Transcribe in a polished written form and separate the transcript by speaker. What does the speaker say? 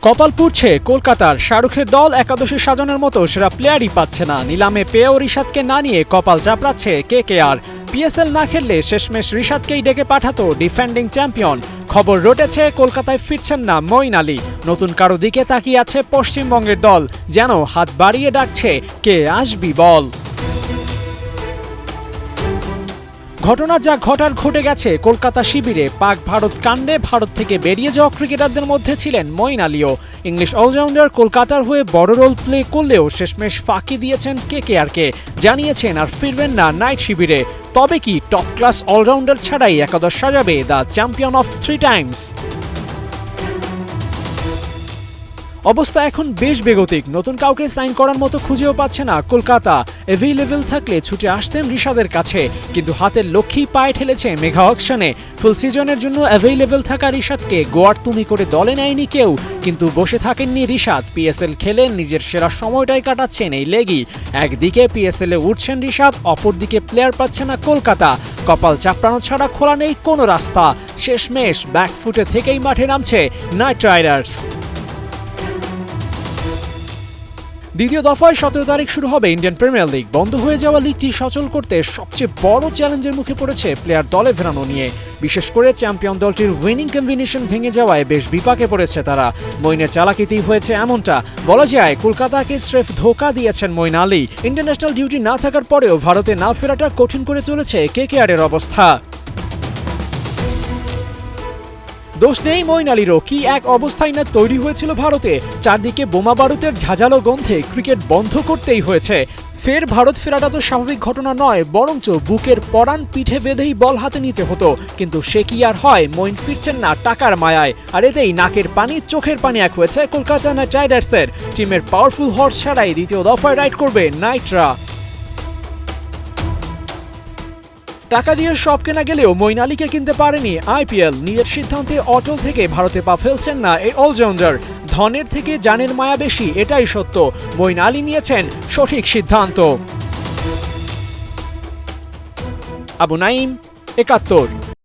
Speaker 1: কপাল পুড়ছে কলকাতার। শাহরুখের দল একাদশী সাজানোর মতো সেরা প্লেয়ারই পাচ্ছে না। নিলামে পেয়েও রিশাদকে না নিয়ে কপাল চাপড়াচ্ছে কেকেআর। পিএসএল না খেললে শেষমেশ রিশাদকেই ডেকে পাঠাতো ডিফেন্ডিং চ্যাম্পিয়ন। খবর রটেছে কলকাতায় ফিরছেন না মঈন আলী। নতুন কারো দিকে তাকিয়ে আছে পশ্চিমবঙ্গের দল, যেন হাত বাড়িয়ে ডাকছে কে আসবি বল। ঘটনা যা ঘটার ঘটে গেছে কলকাতা শিবিরে। পাক ভারত কাণ্ডে ভারত থেকে বেরিয়ে যাওয়া ক্রিকেটারদের মধ্যে ছিলেন মঈন আলীও। ইংলিশ অলরাউন্ডার কলকাতার হয়ে বড় রোল প্লে করলেও শেষমেশ ফাঁকি দিয়েছেন কেকেআরকে। জানিয়েছেন আর ফিরবেন না নাইট শিবিরে। তবে কি টপ ক্লাস অলরাউন্ডার ছাড়াই একাদশ সাজাবে দ্য চ্যাম্পিয়ন অফ 3 টাইমস? অবস্থা এখন বেশ বেগতিক। নতুন কাউকে সাইন করার মতো খুঁজেও পাচ্ছে না কলকাতা। অ্যাভেলেবল থাকলে ছুটে আসতেন রিশাদের কাছে, কিন্তু হাতের লক্ষ্যী পায়ে ঠেলেছে মেগা অকশনে। ফুল সিজনের জন্য অ্যাভেলেবল থাকা রিশাদকে গোয়ার তুমি করে দলে নেয়নি কেউ। কিন্তু বসে থাকেননি রিশাদ। পিএসএল খেলে নিজের সেরা সময়টাই কাটাচ্ছেন এই লেগই। একদিকে পিএসএল এ উঠছেন রিশাদ, অপরদিকে প্লেয়ার পাচ্ছে না কলকাতা। কপাল চাপড়ানো ছাড়া খোলা নেই কোনো রাস্তা। শেষমেশ ব্যাকফুটে থেকেই মাঠে নামছে নাইট রাইডার্স। দ্বিতীয় দফায় 17 তারিখ শুরু হবে ইন্ডিয়ান প্রিমিয়ার লিগ। বন্ধ হয়ে যাওয়া লিগটি সচল করতে সবচেয়ে বড় চ্যালেঞ্জের মুখে পড়েছে প্লেয়ার দলে ফেরানো নিয়ে। বিশেষ করে চ্যাম্পিয়ন দলটির উইনিং কম্বিনেশন ভেঙে যাওয়ায় বেশ বিপাকে পড়েছে তারা। মঈনের চালাকিতেই হয়েছে এমনটা। বলা যায় কলকাতাকে স্রেফ ধোঁকা দিয়েছেন মঈন আলী। ইন্টারন্যাশনাল ডিউটি না থাকার পরেও ভারতে না ফেরাটা কঠিন করে তুলেছে কেকেআরের অবস্থা। দোষ নেই মঈন আলীরও। কি এক অবস্থায় না তৈরি হয়েছিল ভারতে। চারদিকে বোমা বারুদের ঝাঁঝালো গন্ধে ক্রিকেট বন্ধ করতেই হয়েছে। ফের ভারত ফেরাটা তো স্বাভাবিক ঘটনা নয়, বরঞ্চ বুকের পরান পিঠে বেঁধেই বল হাতে নিতে হতো। কিন্তু সে কি আর হয়? মঈন ফিরছেন না টাকার মায়ায়। আর এতেই নাকের পানি চোখের পানি এক হয়েছে কলকাতা নাইট রাইডার্সের। টিমের পাওয়ারফুল হর্স ছাড়াই দ্বিতীয় দফায় রাইড করবে নাইটরা। টাকা দিয়ে সব কেনা গেলেও মঈন আলীকে কিনতে পারেনি আইপিএল। নিজের সিদ্ধান্তে অটল থেকে ভারতে পা ফেলছেন না এই অলরাউন্ডার। ধনের থেকে জানের মায়া বেশি, এটাই সত্য। মঈন আলী নিয়েছেন সঠিক সিদ্ধান্ত। আবু নাইম, ৭১।